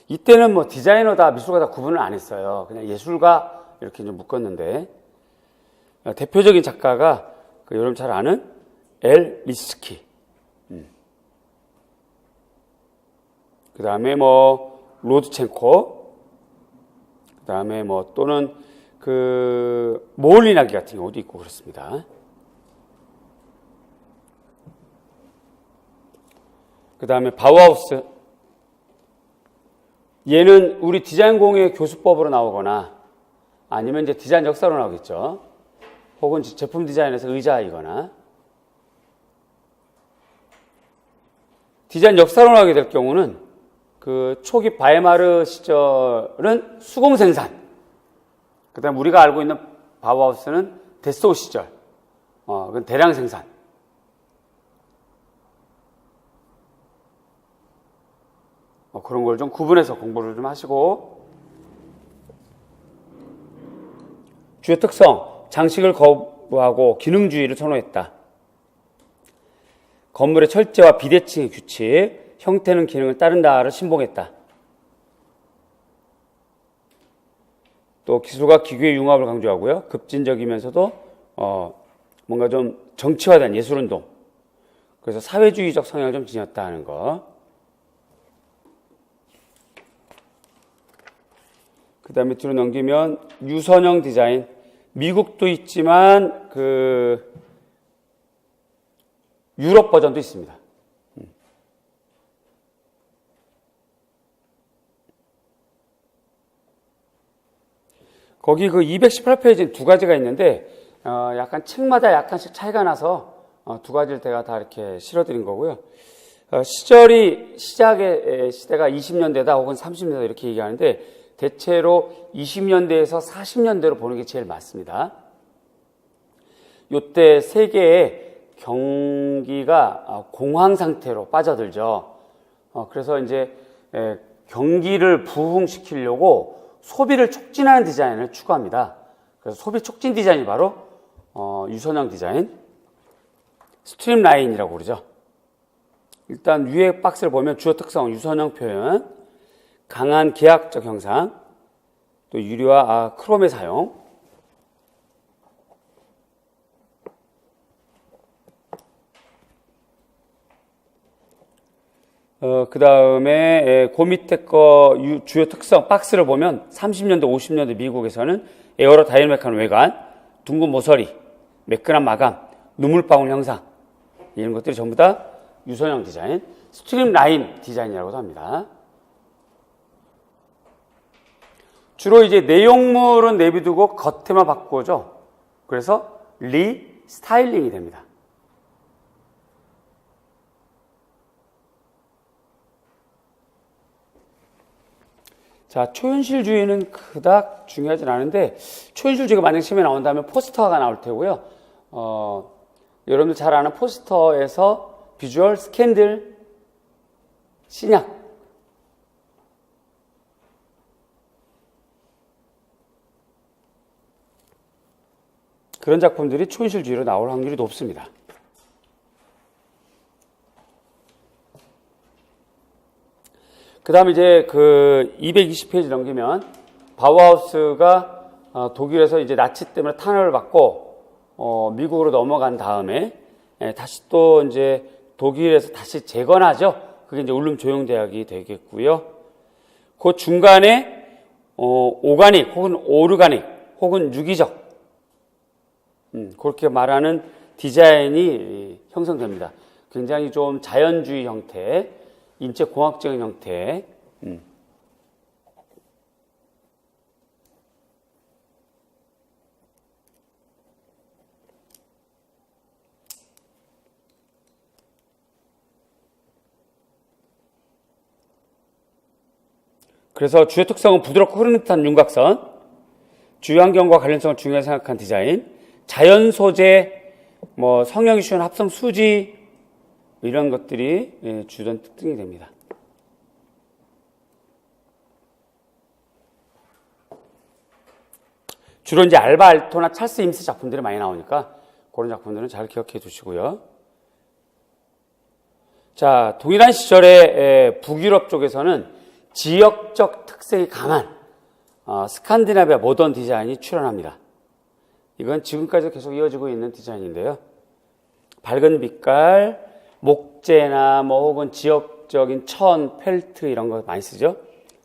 이때는 뭐 디자이너다, 미술가다 구분을 안 했어요. 그냥 예술가 이렇게 좀 묶었는데, 대표적인 작가가 여러분 잘 아는 엘 리스키. 그 다음에 로드첸코. 그 다음에 또는 모홀리나기 같은 경우도 있고 그렇습니다. 그 다음에 바우하우스. 얘는 우리 디자인 공예 교수법으로 나오거나 아니면 이제 디자인 역사로 나오겠죠. 혹은 제품 디자인에서 의자이거나. 디자인 역사로 나오게 될 경우는 초기 바이마르 시절은 수공 생산. 그 다음에 우리가 알고 있는 바우하우스는 데스토 시절. 그건 대량 생산. 그런 걸 좀 구분해서 공부를 좀 하시고. 주요 특성, 장식을 거부하고 기능주의를 선호했다. 건물의 철제와 비대칭의 규칙, 형태는 기능을 따른다를 신봉했다. 또 기술과 기교의 융합을 강조하고요. 급진적이면서도 뭔가 좀 정치화된 예술운동. 그래서 사회주의적 성향을 좀 지녔다 하는 거. 그 다음에 뒤로 넘기면 유선형 디자인. 미국도 있지만 유럽 버전도 있습니다. 거기 218페이지는 두 가지가 있는데 약간 책마다 약간씩 차이가 나서 두 가지를 제가 다 이렇게 실어드린 거고요. 시작의 시대가 20년대다 혹은 30년대 이렇게 얘기하는데 대체로 20년대에서 40년대로 보는 게 제일 맞습니다. 이때 세계의 경기가 공황 상태로 빠져들죠. 그래서 이제 경기를 부흥시키려고 소비를 촉진하는 디자인을 추구합니다. 그래서 소비 촉진 디자인이 바로 유선형 디자인, 스트림라인이라고 그러죠. 일단 위에 박스를 보면 주요 특성, 유선형 표현, 강한 기하학적 형상, 또 유리와 크롬의 사용, 그 다음에 그 밑에 거 주요 특성 박스를 보면 30년대, 50년대 미국에서는 에어로 다이내믹한 외관, 둥근 모서리, 매끈한 마감, 눈물방울 형상, 이런 것들이 전부 다 유선형 디자인, 스트림 라인 디자인이라고도 합니다. 주로 이제 내용물은 내비두고 겉에만 바꾸죠. 그래서 리스타일링이 됩니다. 자, 초현실주의는 그닥 중요하진 않은데, 초현실주의가 만약 시험에 나온다면 포스터가 나올 테고요. 여러분들 잘 아는 포스터에서 비주얼, 스캔들, 신약, 그런 작품들이 초현실주의로 나올 확률이 높습니다. 그 다음에 이제 220페이지 넘기면 바우하우스가 독일에서 이제 나치 때문에 탄압을 받고 미국으로 넘어간 다음에 다시 또 이제 독일에서 다시 재건하죠. 그게 이제 울름 조용대학이 되겠고요. 그 중간에 오가닉 혹은 오르가닉 혹은 유기적 그렇게 말하는 디자인이 형성됩니다. 굉장히 좀 자연주의 형태, 인체공학적인 형태. 그래서 주요 특성은 부드럽고 흐르는 듯한 윤곽선, 주요 환경과 관련성을 중요하게 생각한 디자인, 자연 소재, 성형이 쉬운 합성 수지, 이런 것들이 주된 특징이 됩니다. 주로 이제 알바 알토나 찰스 임스 작품들이 많이 나오니까 그런 작품들은 잘 기억해 두시고요. 자, 동일한 시절에 북유럽 쪽에서는 지역적 특색이 강한 스칸디나비아 모던 디자인이 출현합니다. 이건 지금까지 계속 이어지고 있는 디자인인데요. 밝은 빛깔, 목재나 혹은 지역적인 천, 펠트 이런 거 많이 쓰죠.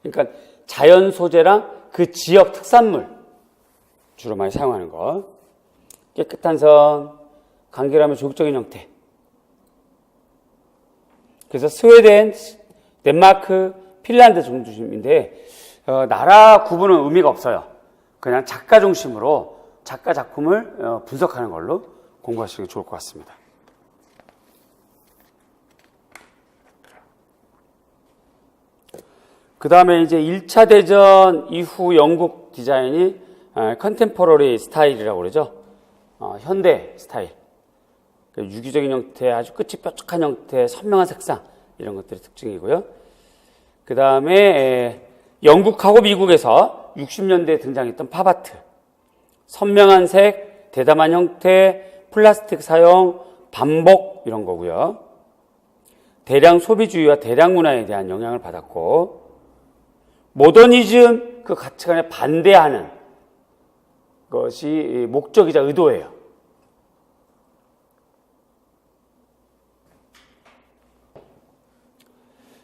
그러니까 자연 소재랑 그 지역 특산물 주로 많이 사용하는 거. 깨끗한 선, 간결하며 조직적인 형태. 그래서 스웨덴, 덴마크, 핀란드 중심인데 나라 구분은 의미가 없어요. 그냥 작가 중심으로 작가 작품을 분석하는 걸로 공부하시는 게 좋을 것 같습니다. 그 다음에 이제 1차 대전 이후 영국 디자인이 컨템포러리 스타일이라고 그러죠. 현대 스타일. 유기적인 형태, 아주 끝이 뾰족한 형태, 선명한 색상 이런 것들이 특징이고요. 그 다음에 영국하고 미국에서 60년대에 등장했던 팝아트. 선명한 색, 대담한 형태, 플라스틱 사용, 반복 이런 거고요. 대량 소비주의와 대량 문화에 대한 영향을 받았고 모더니즘 그 가치관에 반대하는 것이 목적이자 의도예요.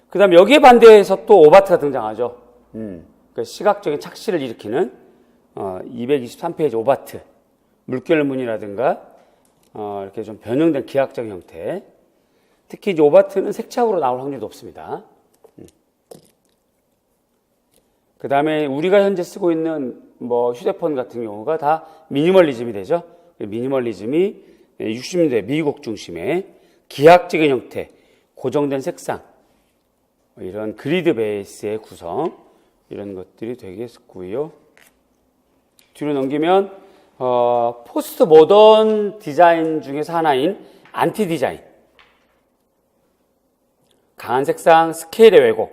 그 다음에 여기에 반대해서 또 오바트가 등장하죠. 그 시각적인 착시를 일으키는 223페이지 오바트. 물결무늬라든가 이렇게 좀 변형된 기하학적인 형태. 특히 이제 오바트는 색채학으로 나올 확률이 높습니다. 그 다음에 우리가 현재 쓰고 있는 휴대폰 같은 경우가 다 미니멀리즘이 되죠. 미니멀리즘이 60년대 미국 중심의 기하학적인 형태, 고정된 색상, 이런 그리드 베이스의 구성, 이런 것들이 되겠고요. 뒤로 넘기면 포스트 모던 디자인 중에서 하나인 안티 디자인. 강한 색상, 스케일의 왜곡,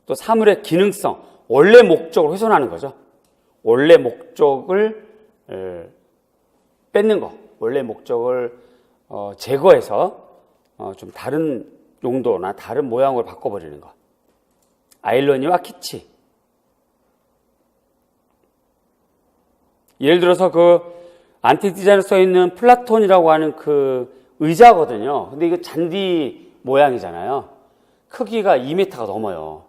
또 사물의 기능성, 원래 목적을 훼손하는 거죠. 원래 목적을 뺏는 거, 원래 목적을 제거해서 좀 다른 용도나 다른 모양으로 바꿔버리는 거. 아이러니와 키치. 예를 들어서 그 안티 디자인에 써 있는 플라톤이라고 하는 그 의자거든요. 근데 이거 잔디 모양이잖아요. 크기가 2m가 넘어요.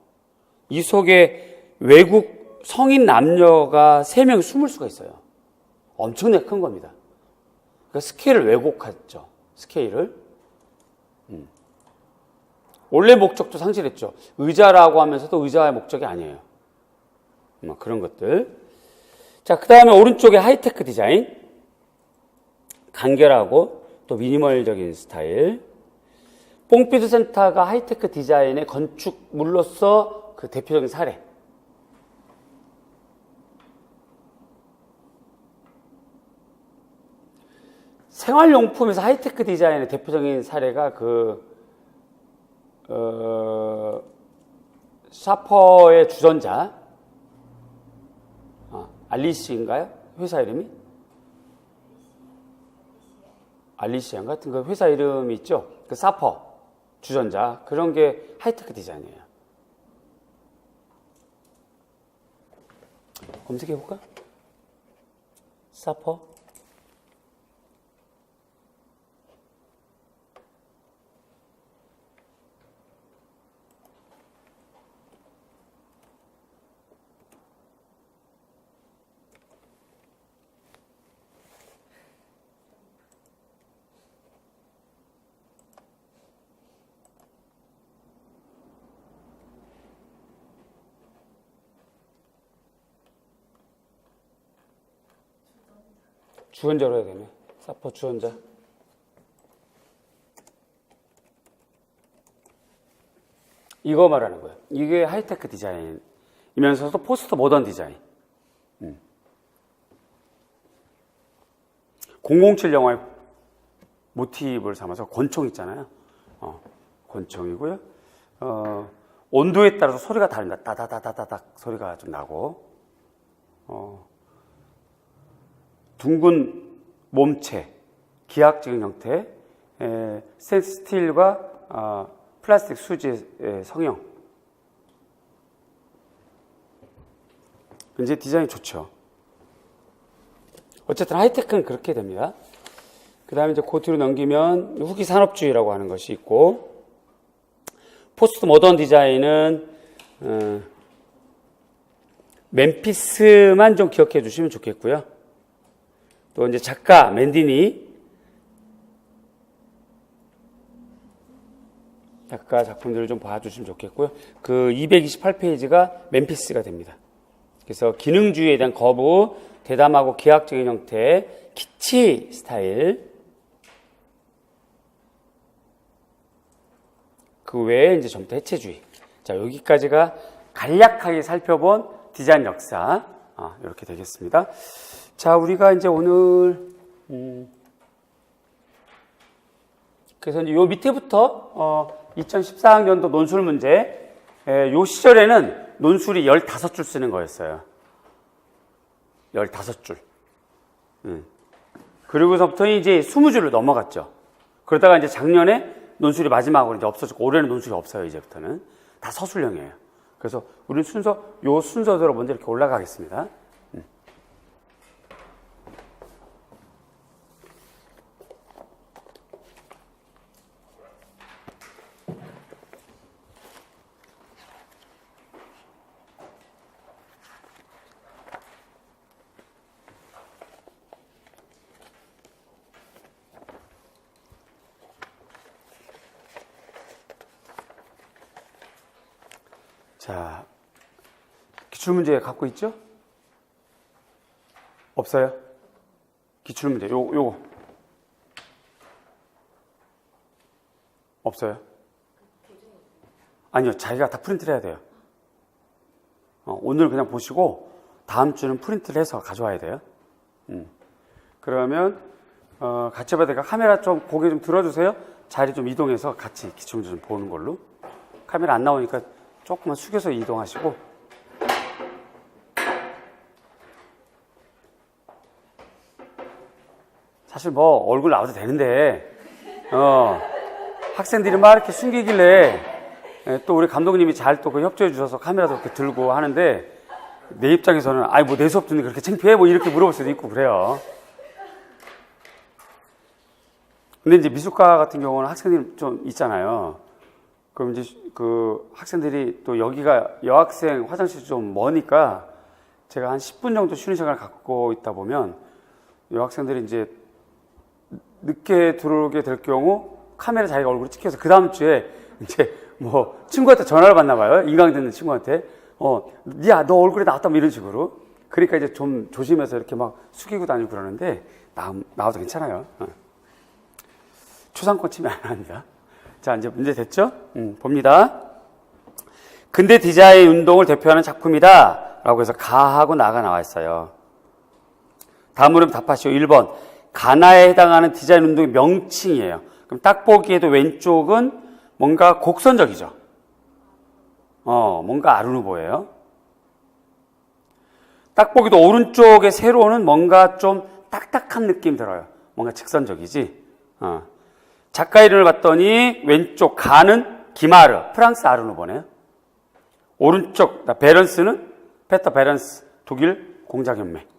이 속에 외국 성인 남녀가 3명이 숨을 수가 있어요. 엄청나게 큰 겁니다. 그러니까 스케일을 왜곡했죠. 스케일을. 원래 목적도 상실했죠. 의자라고 하면서도 의자의 목적이 아니에요. 그런 것들. 자, 그 다음에 오른쪽에 하이테크 디자인. 간결하고 또 미니멀적인 스타일. 뽕피드 센터가 하이테크 디자인의 건축물로서 그 대표적인 사례. 생활용품에서 하이테크 디자인의 대표적인 사례가 샤퍼의 주전자, 알리시인가요? 회사 이름이? 알리시안가 같은 그 회사 이름이 있죠? 그 사퍼, 주전자, 그런 게 하이테크 디자인이에요. 검색해볼까? 사퍼? 주연자로 해야 되네. 사퍼 주연자. 이거 말하는 거예요. 이게 하이테크 디자인이면서도 포스트 모던 디자인. 007 영화의 모티브를 삼아서 권총 있잖아요. 권총이고요. 온도에 따라서 소리가 다릅니다. 따다다다닥 소리가 좀 나고, 둥근 몸체, 기하학적인 형태, 스테인리스 플라스틱 수지의 성형. 이제 디자인이 좋죠. 어쨌든 하이테크는 그렇게 됩니다. 그 다음에 이제 그 뒤로 넘기면 후기 산업주의라고 하는 것이 있고, 포스트 모던 디자인은 멤피스만 좀 기억해 주시면 좋겠고요. 또 이제 작가 맨디니 작가 작품들을 좀 봐주시면 좋겠고요. 그 228페이지가 멤피스가 됩니다. 그래서 기능주의에 대한 거부, 대담하고 기하학적인 형태, 키치 스타일, 그 외에 이제 전부 다 해체주의. 자, 여기까지가 간략하게 살펴본 디자인 역사. 이렇게 되겠습니다. 자, 우리가 이제 오늘, 그래서 이제 요 밑에부터, 2014학년도 논술 문제, 요 시절에는 논술이 15줄 쓰는 거였어요. 15줄. 그리고서부터 이제 20줄로 넘어갔죠. 그러다가 이제 작년에 논술이 마지막으로 이제 없어졌고, 올해는 논술이 없어요, 이제부터는. 다 서술형이에요. 그래서 우리는 요 순서대로 먼저 이렇게 올라가겠습니다. 자, 기출문제 갖고 있죠? 없어요? 기출문제, 요거. 없어요? 아니요, 자기가 다 프린트를 해야 돼요. 오늘 그냥 보시고, 다음 주는 프린트를 해서 가져와야 돼요. 그러면, 같이 봐야 되니까 카메라 좀 고개 좀 들어주세요. 자리 좀 이동해서 같이 기출문제 좀 보는 걸로. 카메라 안 나오니까 조금만 숙여서 이동하시고. 사실 뭐 얼굴 나와도 되는데 학생들이 막 이렇게 숨기길래 또 우리 감독님이 잘 또 그 협조해 주셔서 카메라도 이렇게 들고 하는데, 내 입장에서는 아이 뭐 내 수업 듣는데 그렇게 창피해? 뭐 이렇게 물어볼 수도 있고 그래요. 근데 이제 미술과 같은 경우는 학생들이 좀 있잖아요. 그럼 이제 그 학생들이 또 여기가 여학생 화장실이 좀 머니까 제가 한 10분 정도 쉬는 시간을 갖고 있다 보면 여학생들이 이제 늦게 들어오게 될 경우 카메라 자기가 얼굴을 찍혀서 그 다음 주에 이제 뭐 친구한테 전화를 받나 봐요. 인강 듣는 친구한테. 야, 너 얼굴에 나왔다 뭐 이런 식으로. 그러니까 이제 좀 조심해서 이렇게 막 숙이고 다니고 그러는데 나와도 괜찮아요. 초상권 침해 안 합니다. 자, 이제 문제 됐죠? 봅니다. 근대 디자인 운동을 대표하는 작품이다 라고 해서 가하고 나가 나와 있어요. 다음으로 답하시오. 1번. 가나에 해당하는 디자인 운동의 명칭이에요. 그럼 딱 보기에도 왼쪽은 뭔가 곡선적이죠. 뭔가 아르누보예요. 딱 보기도 오른쪽의 세로는 뭔가 좀 딱딱한 느낌 들어요. 뭔가 직선적이지. 작가 이름을 봤더니 왼쪽 가는 기마르, 프랑스 아르누보네요. 오른쪽 베런스는 페터 베런스, 독일 공작연맹.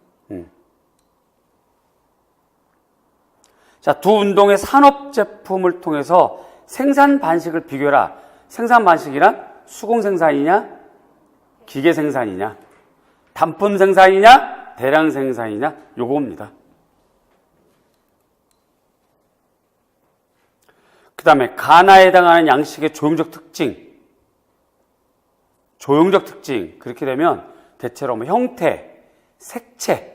자, 두 운동의 산업 제품을 통해서 생산 방식을 비교해라. 생산 방식이란 수공 생산이냐, 기계 생산이냐, 단품 생산이냐, 대량 생산이냐, 요겁니다. 그 다음에 가나에 해당하는 양식의 조형적 특징. 조형적 특징. 그렇게 되면 대체로 뭐 형태, 색채,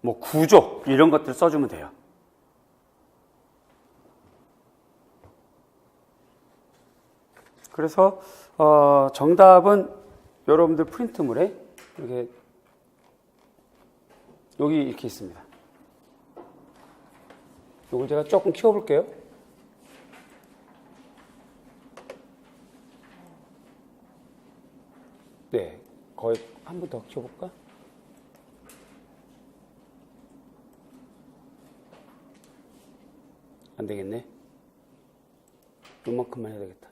뭐 구조 이런 것들 써주면 돼요. 그래서 정답은 여러분들 프린트물에 이렇게 여기 이렇게 있습니다. 이걸 제가 조금 키워볼게요. 네, 거의 한 번 더 키워볼까? 안 되겠네. 요만큼만 해야 되겠다.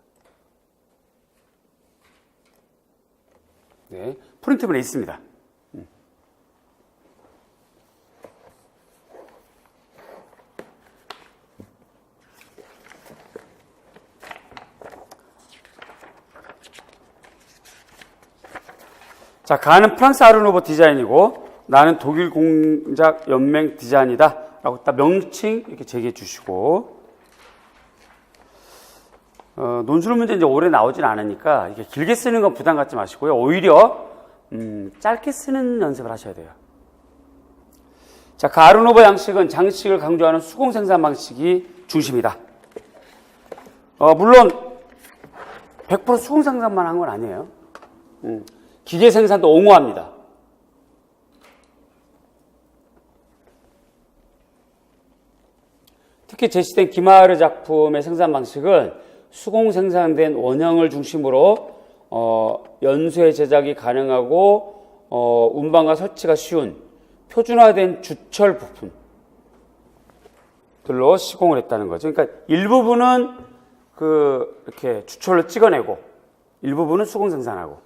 네, 프린트물에 있습니다. 자, 가는 프랑스 아르누보 디자인이고 나는 독일 공작 연맹 디자인이다 라고 딱 명칭 이렇게 제기해 주시고, 논술 문제 이제 오래 나오진 않으니까 이게 길게 쓰는 건 부담 갖지 마시고요. 오히려 짧게 쓰는 연습을 하셔야 돼요. 자, 그 아르누보 양식은 장식을 강조하는 수공 생산 방식이 중심이다. 물론 100% 수공 생산만 한 건 아니에요. 기계 생산도 옹호합니다. 특히 제시된 기마르 작품의 생산 방식은 수공 생산된 원형을 중심으로 연쇄 제작이 가능하고 운반과 설치가 쉬운 표준화된 주철 부품들로 시공을 했다는 거죠. 그러니까 일부분은 이렇게 주철로 찍어내고 일부분은 수공 생산하고,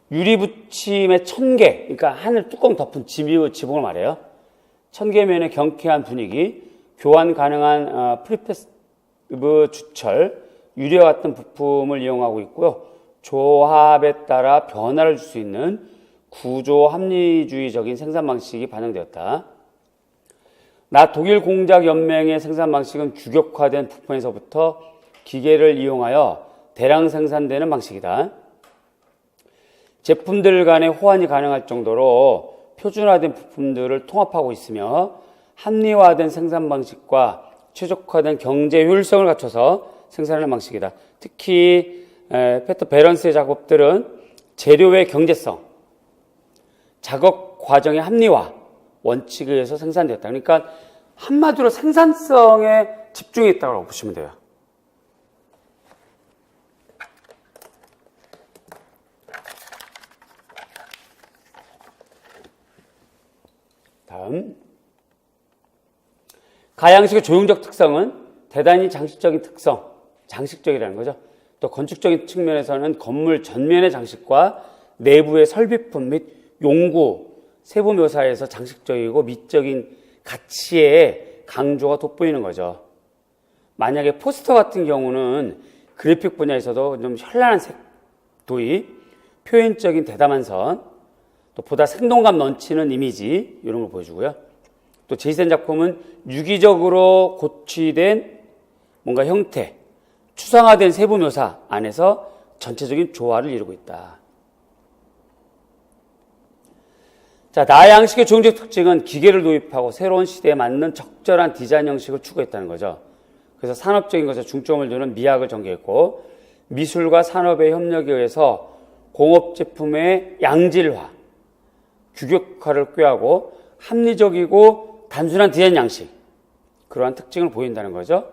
유리 붙임의 천개, 그러니까 하늘 뚜껑 덮은 지붕을 말해요. 천개면의 경쾌한 분위기, 교환 가능한 프리패스브 주철, 유리와 같은 부품을 이용하고 있고요. 조합에 따라 변화를 줄 수 있는 구조 합리주의적인 생산 방식이 반영되었다. 나 독일 공작 연맹의 생산 방식은 규격화된 부품에서부터 기계를 이용하여 대량 생산되는 방식이다. 제품들 간의 호환이 가능할 정도로 표준화된 부품들을 통합하고 있으며 합리화된 생산 방식과 최적화된 경제 효율성을 갖춰서 생산하는 방식이다. 특히 페터 베런스의 작업들은 재료의 경제성, 작업 과정의 합리화 원칙에 의해서 생산되었다. 그러니까 한마디로 생산성에 집중했다고 보시면 돼요. 다음, 가양식의 조형적 특성은 대단히 장식적인 특성, 장식적이라는 거죠. 또 건축적인 측면에서는 건물 전면의 장식과 내부의 설비품 및 용구, 세부 묘사에서 장식적이고 미적인 가치의 강조가 돋보이는 거죠. 만약에 포스터 같은 경우는 그래픽 분야에서도 좀 현란한 색 도입, 표현적인 대담한 선, 또 보다 생동감 넘치는 이미지 이런 걸 보여주고요. 또 제시된 작품은 유기적으로 고치된 뭔가 형태, 추상화된 세부 묘사 안에서 전체적인 조화를 이루고 있다. 자, 나의 양식의 조형적 특징은 기계를 도입하고 새로운 시대에 맞는 적절한 디자인 형식을 추구했다는 거죠. 그래서 산업적인 것에 중점을 두는 미학을 전개했고, 미술과 산업의 협력에 의해서 공업 제품의 양질화, 규격화를 꾀하고 합리적이고 단순한 디자인 양식, 그러한 특징을 보인다는 거죠.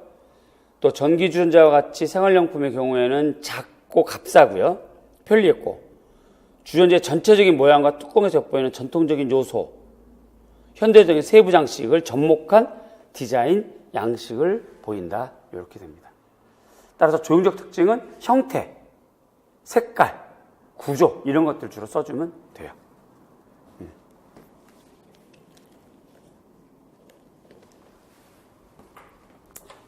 또 전기주전자와 같이 생활용품의 경우에는 작고 값싸고요, 편리했고, 주전자의 전체적인 모양과 뚜껑에서 엿보이는 전통적인 요소, 현대적인 세부 장식을 접목한 디자인 양식을 보인다. 이렇게 됩니다. 따라서 조형적 특징은 형태, 색깔, 구조 이런 것들 주로 써주면 돼요.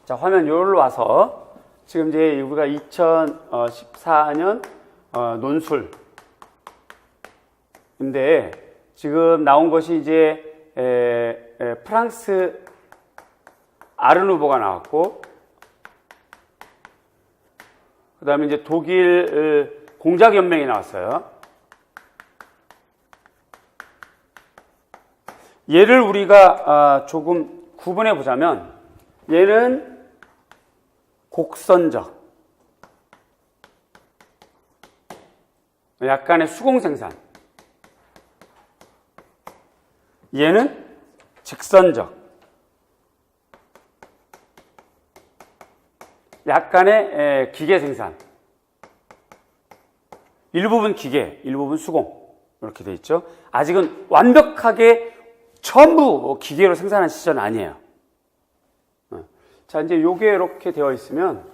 자, 화면 요로 와서 지금 이제 우리가 2014년 논술인데 지금 나온 것이 이제 프랑스 아르누보가 나왔고, 그 다음에 이제 독일 공작연맹이 나왔어요. 얘를 우리가 조금 구분해 보자면 얘는 곡선적, 약간의 수공생산. 얘는 직선적, 약간의 기계생산. 일부분 기계, 일부분 수공, 이렇게 돼 있죠. 아직은 완벽하게 전부 기계로 생산한 시절은 아니에요. 자, 이제 요게 이렇게 되어 있으면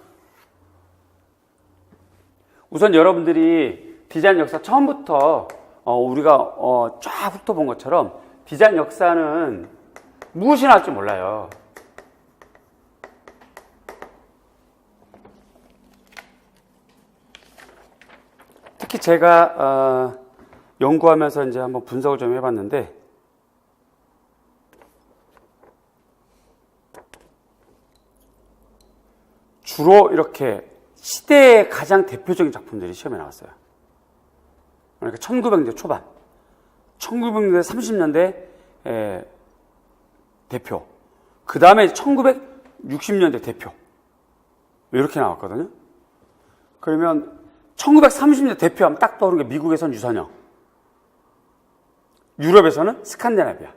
우선 여러분들이 디자인 역사 처음부터 우리가 쫙 훑어본 것처럼 디자인 역사는 무엇이 나올지 몰라요. 특히 제가 연구하면서 이제 한번 분석을 좀 해봤는데, 주로 이렇게 시대의 가장 대표적인 작품들이 시험에 나왔어요. 그러니까 1900년대 초반, 1900년대 30년대 대표, 그 다음에 1960년대 대표, 이렇게 나왔거든요. 그러면 1930년대 대표하면 딱 떠오르는 게 미국에서는 유선형, 유럽에서는 스칸디나비아,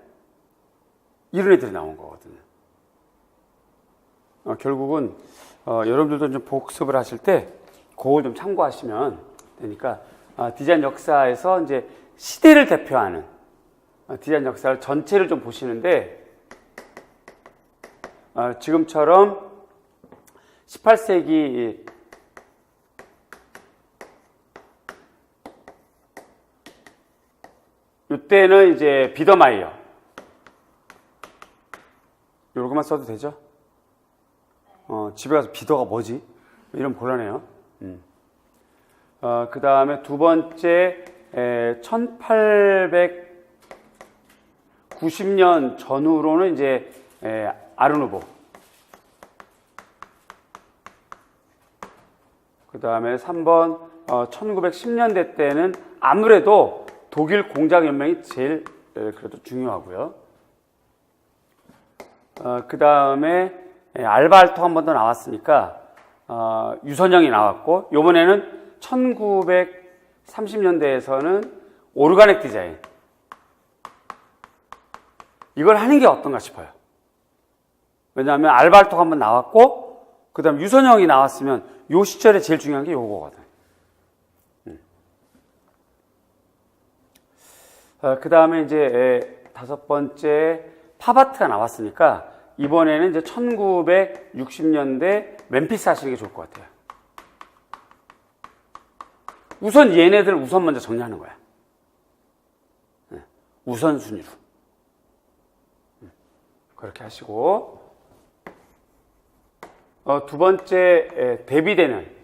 이런 애들이 나온 거거든요. 결국은 여러분들도 좀 복습을 하실 때 그걸 좀 참고하시면 되니까, 디자인 역사에서 이제 시대를 대표하는 디자인 역사를 전체를 좀 보시는데, 지금처럼 18세기 이때는 이제 비더마이어, 요거만 써도 되죠? 집에 가서 비더가 뭐지? 이러면 곤란해요. 그 다음에 두 번째, 1890년 전후로는 이제, 아르누보. 그 다음에 3번, 1910년대 때는 아무래도 독일 공장연맹이 제일 그래도 중요하고요. 그 다음에 알바 알토 한 번 더 나왔으니까 유선형이 나왔고, 요번에는 1930년대에서는 오르가닉 디자인, 이걸 하는 게 어떤가 싶어요. 왜냐하면 알바 알토가 한 번 나왔고, 그 다음 유선형이 나왔으면 요 시절에 제일 중요한 게 요거거든. 그 다음에 이제 다섯 번째 팝아트가 나왔으니까 이번에는 이제 1960년대 멤피스 하시는 게 좋을 것 같아요. 우선 얘네들 우선 먼저 정리하는 거야. 우선순위로. 그렇게 하시고, 두 번째 대비되는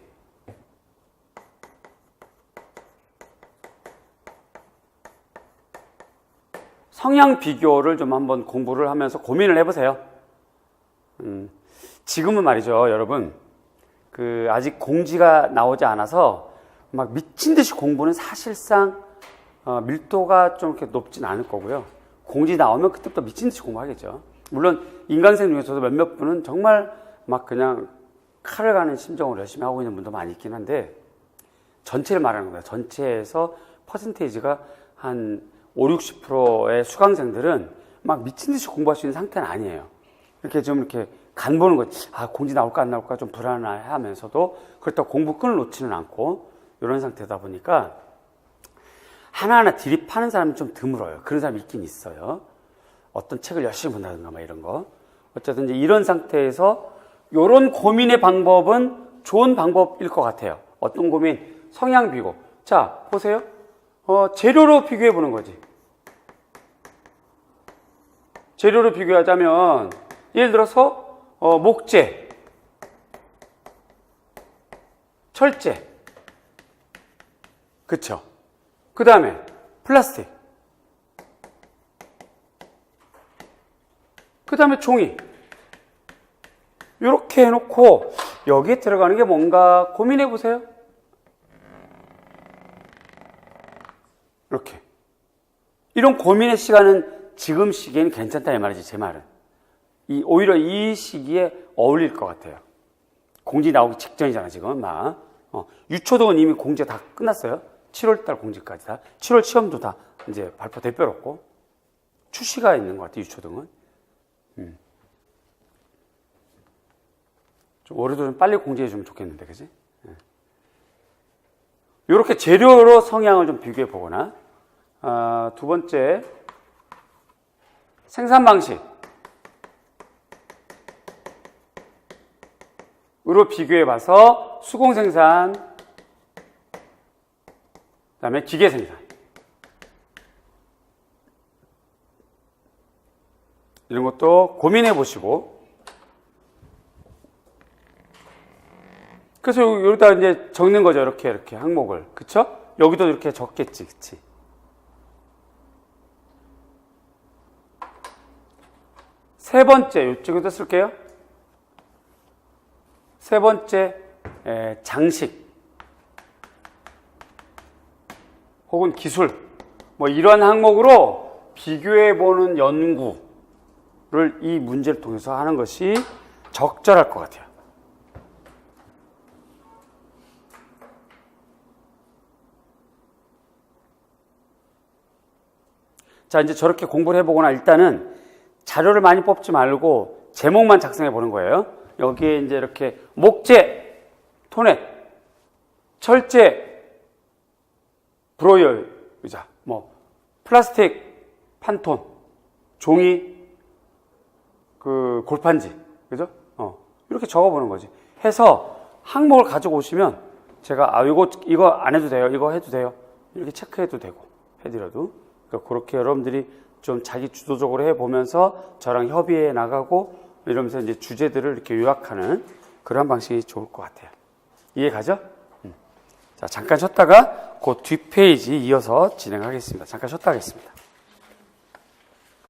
성향 비교를 좀 한번 공부를 하면서 고민을 해보세요. 지금은 말이죠, 여러분. 아직 공지가 나오지 않아서 막 미친 듯이 공부는 사실상 밀도가 좀 이렇게 높진 않을 거고요. 공지 나오면 그때부터 미친 듯이 공부하겠죠. 물론 인강생 중에서도 몇몇 분은 정말 막 그냥 칼을 가는 심정으로 열심히 하고 있는 분도 많이 있긴 한데, 전체를 말하는 거예요. 전체에서 퍼센테이지가 한 50-60%의 수강생들은 막 미친 듯이 공부할 수 있는 상태는 아니에요. 이렇게 좀 이렇게 간 보는 거지. 공지 나올까 안 나올까 좀 불안해 하면서도 그렇다고 공부 끈을 놓지는 않고 이런 상태다 보니까 하나하나 드립하는 사람이 좀 드물어요. 그런 사람이 있긴 있어요. 어떤 책을 열심히 본다든가 막 이런 거. 어쨌든 이제 이런 상태에서 이런 고민의 방법은 좋은 방법일 것 같아요. 어떤 고민? 성향 비교. 자, 보세요. 재료로 비교해 보는 거지. 재료로 비교하자면 예를 들어서 목재, 철제, 그쵸? 그 다음에 플라스틱, 그 다음에 종이. 이렇게 해놓고 여기에 들어가는 게 뭔가 고민해 보세요. 이렇게. 이런 고민의 시간은 지금 시기에는 괜찮다 이 말이지, 제 말은. 오히려 이 시기에 어울릴 것 같아요. 공지 나오기 직전이잖아, 지금, 막. 유초등은 이미 공지 다 끝났어요. 7월달 공지까지 다. 7월 시험도 다 이제 발표됐고. 출시가 있는 것 같아요, 유초등은. 좀 올해도 좀 빨리 공지해주면 좋겠는데, 그지? 이렇게 재료로 성향을 좀 비교해 보거나, 두 번째, 생산 방식으로 비교해 봐서 수공 생산, 그 다음에 기계 생산. 이런 것도 고민해 보시고, 그래서 여기다 이제 적는 거죠. 이렇게 항목을. 그쵸? 여기도 이렇게 적겠지. 그치? 세 번째, 이쪽에도 쓸게요. 세 번째, 장식. 혹은 기술. 뭐 이런 항목으로 비교해보는 연구를 이 문제를 통해서 하는 것이 적절할 것 같아요. 자, 이제 저렇게 공부를 해보거나 일단은 자료를 많이 뽑지 말고 제목만 작성해 보는 거예요. 여기에 이제 이렇게 목재, 토넷, 철제, 브로이어 의자, 뭐 플라스틱, 판톤, 종이, 그 골판지, 그죠? 이렇게 적어보는 거지. 해서 항목을 가지고 오시면 제가 이거 안 해도 돼요, 이거 해도 돼요, 이렇게 체크해도 되고 해드려도. 그러니까 그렇게 여러분들이 좀 자기 주도적으로 해보면서 저랑 협의해 나가고 이러면서 이제 주제들을 이렇게 요약하는 그런 방식이 좋을 것 같아요. 이해 가죠? 자, 잠깐 쉬었다가 그 뒷페이지 이어서 진행하겠습니다. 잠깐 쉬었다 하겠습니다.